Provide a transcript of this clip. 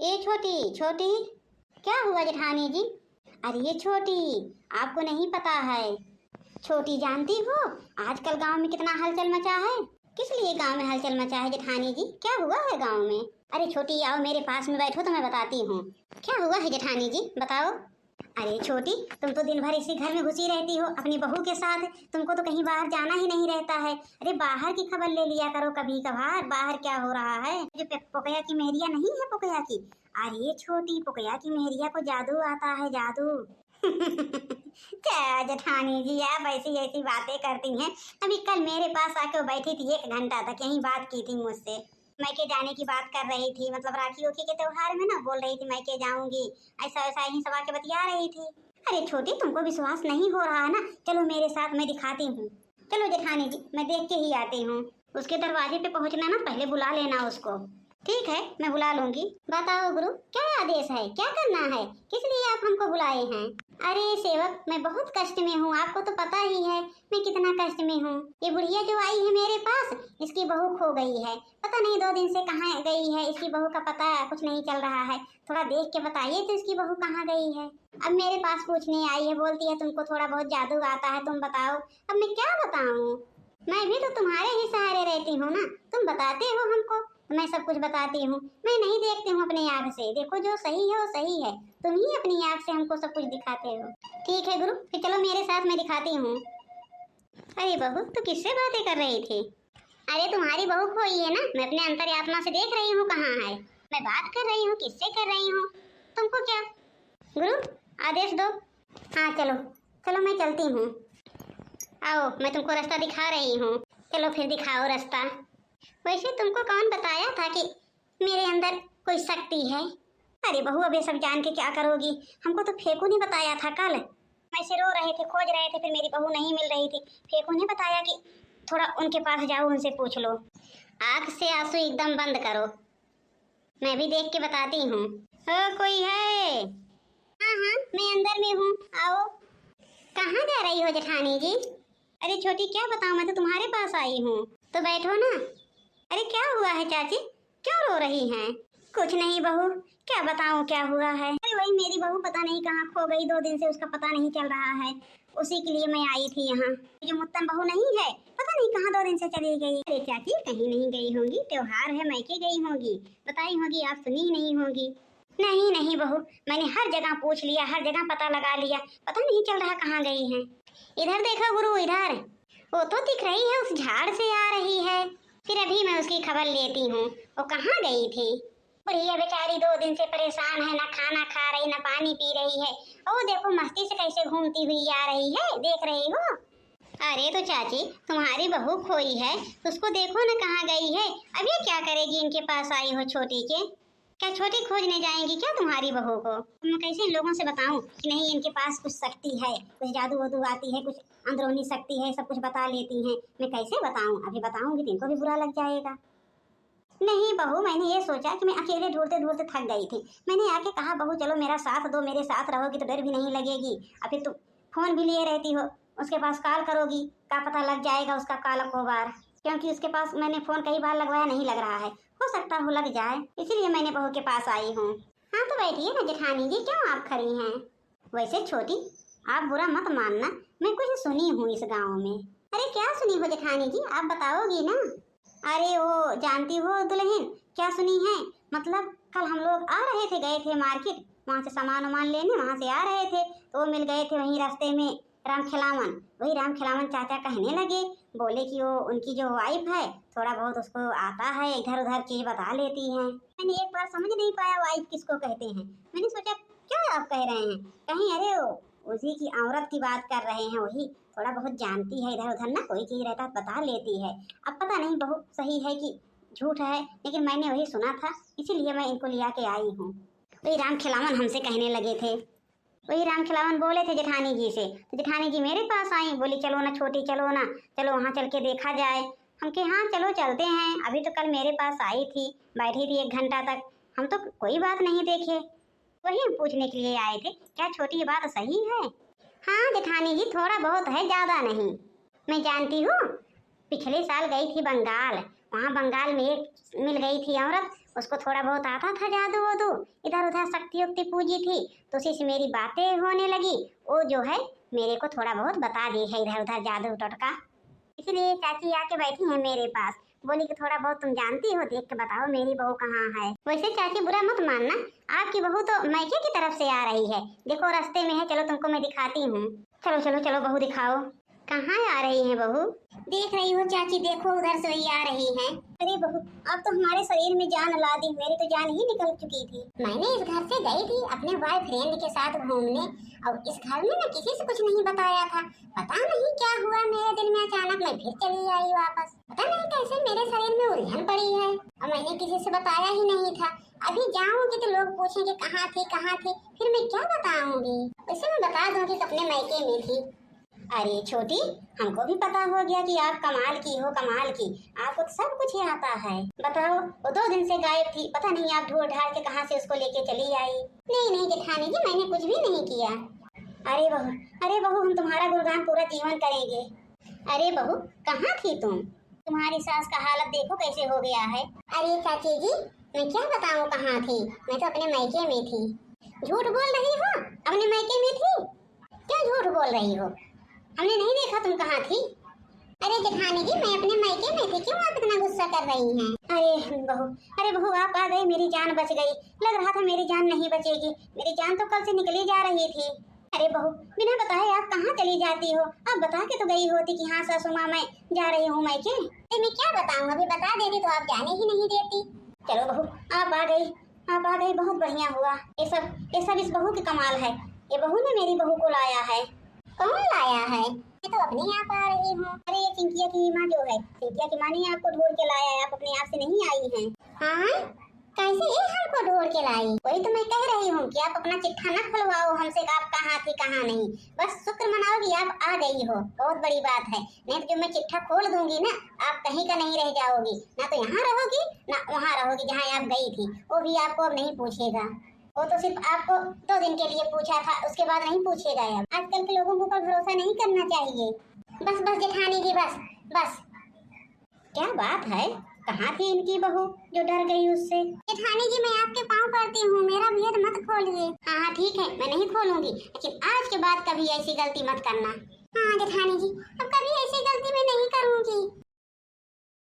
ए छोटी छोटी, क्या हुआ जेठानी जी? अरे ये छोटी, आपको नहीं पता है? छोटी जानती हो आजकल गांव में कितना हलचल मचा है? किस लिए गांव में हलचल मचा है जेठानी जी? क्या हुआ है गांव में? अरे छोटी आओ मेरे पास में बैठो तो मैं बताती हूँ। क्या हुआ है जेठानी जी, बताओ। अरे छोटी, तुम तो दिन भर इसी घर में घुसी रहती हो अपनी बहू के साथ। तुमको तो कहीं बाहर जाना ही नहीं रहता है। अरे बाहर की खबर ले लिया करो कभी कभार, बाहर क्या हो रहा है। जो पोकया की मेहरिया नहीं है, पोकया की, अरे छोटी पोकया की मेहरिया को जादू आता है, जादू। क्या जेठानी जी आप ऐसी ऐसी बातें करती हैं। अभी कल मेरे पास आके वो बैठी थी, 1 घंटा तक यही बात की थी मुझसे। मैके जाने की बात कर रही थी, मतलब राखी ओखी के त्योहार में ना बोल रही थी मैके जाऊंगी, ऐसा वैसा यही सब आके बतिया रही थी। अरे छोटी, तुमको विश्वास नहीं हो रहा है ना? चलो मेरे साथ, मैं दिखाती हूँ। चलो जेठानी जी, मैं देख के ही आती हूँ। उसके दरवाजे पे पहुँचना ना, पहले बुला लेना उसको। ठीक है, मैं बुला लूंगी। बताओ गुरु, क्या आदेश है, क्या करना है, किस लिए आप हमको बुलाए हैं? अरे सेवक, मैं बहुत कष्ट में हूँ, आपको तो पता ही है मैं कितना कष्ट में हूँ। ये बुढ़िया जो आई है मेरे पास, इसकी बहू खो गई है। पता नहीं 2 दिन से कहाँ गई है। इसकी बहू का पता कुछ नहीं चल रहा है। थोड़ा देख के बताइए तो इसकी बहू कहाँ गई है। अब मेरे पास पूछने आई है, बोलती है तुमको थोड़ा बहुत जादू आता है, तुम बताओ। अब मैं क्या बताऊँ? मैं भी तो तुम्हारे ही सहारे रहती हूँ ना, तुम बताते हो हमको तो मैं सब कुछ बताती हूँ। मैं नहीं देखती हूँ अपनी आँख से, देखो जो सही है वो सही है, तुम ही अपनी आँख से हमको सब कुछ दिखाते हो। ठीक है गुरु, फिर चलो मेरे साथ, मैं दिखाती हूँ। अरे बहू, तू किससे बातें कर रही थी? अरे तुम्हारी बहू खोई है ना, मैं अपने अंतर्यात्मा से देख रही हूँ कहाँ है। मैं बात कर रही हूँ, किससे कर रही हूँ, तुमको क्या? गुरु आदेश दो। हाँ चलो चलो, मैं चलती हूँ। आओ, मैं तुमको रास्ता दिखा रही हूँ। चलो फिर दिखाओ रास्ता। वैसे तुमको कौन बताया था कि मेरे अंदर कोई शक्ति है? अरे बहू, अब ये सब जान के क्या करोगी? हमको तो फेकू ने बताया था कल। ऐसे रो रहे थे, खोज रहे थे, फिर मेरी बहू नहीं मिल रही थी। फेकू ने बताया कि थोड़ा उनके पास जाओ, उनसे पूछ लो। आँख से आंसू एकदम बंद करो, मैं भी देख के बताती हूँ। ओ कोई है? हाँ हाँ, मैं अंदर में हूँ, आओ। कहाँ जा रही हो जेठानी जी? अरे छोटी, क्या बताऊँ, मैं तो तुम्हारे पास आई हूँ, तो बैठो ना। अरे क्या हुआ है चाची, क्यों रो रही हैं? कुछ नहीं बहू, क्या बताऊँ क्या हुआ है। अरे वही मेरी बहू पता नहीं कहाँ खो गई, 2 दिन से उसका पता नहीं चल रहा है। उसी के लिए मैं आई थी यहाँ। जो मुत्तम बहू नहीं है, पता नहीं कहाँ 2 दिन से चली गई। अरे चाची, कहीं नहीं गई होंगी, त्योहार है मैके गई होंगी, बताई होगी, आप सुनी ही नहीं होगी। नहीं नहीं बहू, मैंने हर जगह पूछ लिया, हर जगह पता लगा लिया, पता नहीं चल रहा कहाँ गई है। इधर देखो गुरु, इधर वो तो दिख रही है, उस झाड़ से आ रही है। फिर अभी मैं उसकी खबर लेती हूँ, वो कहाँ गई थी। बुढ़िया बेचारी 2 दिन से परेशान है, ना खाना खा रही, ना पानी पी रही है। ओ देखो मस्ती से कैसे घूमती हुई आ रही है, देख रही हो? अरे तो चाची, तुम्हारी बहू खोई है, उसको देखो ना कहाँ गई है। अब ये क्या करेगी, इनके पास आई हो छोटी के? क्या छोटी खोजने जाएंगी क्या तुम्हारी बहू को? मैं कैसे लोगों से बताऊं कि नहीं इनके पास कुछ शक्ति है, कुछ जादू वादू आती है, कुछ अंदरूनी शक्ति है, सब कुछ बता लेती हैं। मैं कैसे बताऊं? अभी बताऊंगी तो इनको भी बुरा लग जाएगा। नहीं बहू, मैंने ये सोचा कि मैं अकेले ढूंढते ढूंढते थक गई थी। मैंने आके कहा बहू चलो मेरा साथ दो, मेरे साथ रहोगी तो डर भी नहीं लगेगी। अब फिर तुम फोन भी लिए रहती हो, उसके पास कॉल करोगी, क्या पता लग जाएगा उसका कॉल को बार, क्योंकि उसके पास मैंने फोन कई बार लगवाया, नहीं लग रहा है। हो सकता हो लग जाए, इसीलिए मैंने बहू के पास आई हूँ। हाँ तो बैठिए ना जेठानी जी, क्यों आप खड़ी हैं? वैसे छोटी, आप बुरा मत मानना, मैं कुछ सुनी हूँ इस गाँव में। अरे क्या सुनी हो जेठानी जी, आप बताओगी ना? अरे वो जानती हो दुल्हन, क्या सुनी है? मतलब कल हम लोग आ रहे थे, गए थे मार्केट, वहाँ से सामान वामान लेने, वहाँ से आ रहे थे तो वो मिल गए थे वहीं रास्ते में राम खिलावन। वही राम खिलावन चाचा कहने लगे, बोले कि वो उनकी जो वाइफ है, थोड़ा बहुत उसको आता है, इधर उधर चीज बता लेती है। मैंने एक बार समझ नहीं पाया वाइफ किसको कहते हैं। मैंने सोचा क्या आप कह रहे हैं, कहीं अरे वो उसी की औरत की बात कर रहे हैं। वही थोड़ा बहुत जानती है, इधर उधर ना कोई चीज रहता बता लेती है। अब पता नहीं बहुत सही है कि झूठ है, लेकिन मैंने वही सुना था, इसीलिए मैं इनको लिया के आई हूँ। वही राम खिलावन हमसे कहने लगे थे, वही राम खिलावन बोले थे जेठानी जी से, तो जेठानी जी मेरे पास आई, बोली चलो ना छोटी, चलो ना, चलो वहाँ चल के देखा जाए। हम कहे हाँ चलो चलते हैं। अभी तो कल मेरे पास आई थी, बैठी थी 1 घंटा तक, हम तो कोई बात नहीं देखे, वही पूछने के लिए आए थे, क्या छोटी ये बात सही है? हाँ जेठानी जी, थोड़ा बहुत है, ज्यादा नहीं। मैं जानती हूँ, पिछले साल गई थी बंगाल, वहाँ बंगाल में एक मिल गई थी औरत, उसको थोड़ा बहुत आता था जादू वादू, इधर उधर शक्ति उक्ति पूजी थी, तो उसी से मेरी बातें होने लगी। वो जो है मेरे को थोड़ा बहुत बता दी है इधर उधर जादू टोटका, इसलिए चाची आके बैठी है मेरे पास, बोली कि थोड़ा बहुत तुम जानती हो, देख के बताओ मेरी बहू कहाँ है। वैसे चाची बुरा मत मानना, आपकी बहू तो मैके की तरफ से आ रही है, देखो रास्ते में है, चलो तुमको मैं दिखाती हूँ। चलो चलो चलो बहू दिखाओ, कहाँ आ रही है बहू? देख रही हो चाची, देखो उधर से वही आ रही है। अरे बहू आप तो हमारे शरीर में जान ला दी, मेरी तो जान ही निकल चुकी थी। मैंने इस घर से गई थी अपने बॉयफ्रेंड के साथ घूमने, और इस घर में मैं किसी से कुछ नहीं बताया था, पता नहीं क्या हुआ मेरे दिल में, अचानक मैं फिर चली आई वापस, पता नहीं कैसे मेरे शरीर में उलझन पड़ी है, और मैंने किसी से बताया ही नहीं था। अभी जाऊंगी तो लोग पूछेंगे कहाँ थी, फिर मैं क्या बताऊंगी? वैसे मैं बता दूंगी कि अपने मायके में थी। अरे छोटी, हमको भी पता हो गया कि आप कमाल की हो, कमाल की, आपको तो सब कुछ ही आता है। बताओ वो 2 दिन से गायब थी, पता नहीं आप ढूंढ ढांड के कहाँ से उसको लेके चली आई। नहीं नहीं जेठानी जी, मैंने कुछ भी नहीं किया। अरे बहू हम तुम्हारा गुणगान पूरा जीवन करेंगे। अरे बहू कहाँ थी तुम? तुम्हारी सास का हालत देखो कैसे हो गया है। अरे चाची जी मैं क्या बताऊँ कहाँ थी, मैं तो अपने मायके में थी। झूठ बोल रही हो, अपने मायके में थी? क्या झूठ बोल रही हो, हमने नहीं देखा तुम कहाँ थी। अरे जेठानी जी मैं अपने मायके में थी, क्यों आप इतना गुस्सा कर रही हैं? अरे बहू आप आ गई, मेरी जान बच गई। लग रहा था मेरी जान नहीं बचेगी, मेरी जान तो कल से निकली जा रही थी। अरे बहू बिना बताए आप कहाँ चली जाती हो? आप बता के तो गई होती कि हाँ सासू माँ मैं जा रही हूँ मायके। मैं क्या बताऊँ, अभी बता देती तो आप जाने ही नहीं देती। चलो बहू आप आ गई, बहुत बढ़िया हुआ। ये सब इस बहू की कमाल है, ये बहू ने मेरी बहू को लाया है। कौन लाया है? मैं तो अपने आप आ रही हूँ। अरे ये चिंकिया की माँ जो है, चिंकिया की माँ ने आपको ढूंढ के लाया है, आप अपने आप से नहीं आई हैं। हाँ कैसे ये हमको ढूंढ के लाई? वही तो मैं कह रही हूँ कि आप अपना चिट्ठा न खुलवाओ हमसे कि आप कहाँ थी कहाँ नहीं, बस शुक्र मनाओ कि आप आ गई हो, बहुत बड़ी बात है। नहीं तो जब मैं चिट्ठा खोल दूंगी ना, आप कहीं का नहीं रह जाओगी, ना तो यहाँ रहोगी ना वहाँ रहोगी जहाँ आप गई थी, वो भी आपको अब नहीं पूछेगा। वो तो सिर्फ आपको 2 दिन के लिए पूछा था, उसके बाद नहीं पूछेगा। अब आजकल के लोगों के ऊपर भरोसा नहीं करना चाहिए। बस जेठानी जी बस। क्या बात है, कहाँ थी इनकी बहू जो डर गई उससे? जेठानी जी मैं आपके पाँव पड़ती हूँ, मेरा भेद मत खोलिए। हाँ ठीक है मैं नहीं खोलूंगी, लेकिन आज के बाद कभी ऐसी गलती मत करना। हाँ जेठानी जी अब कभी ऐसी गलती मैं नहीं करूँगी।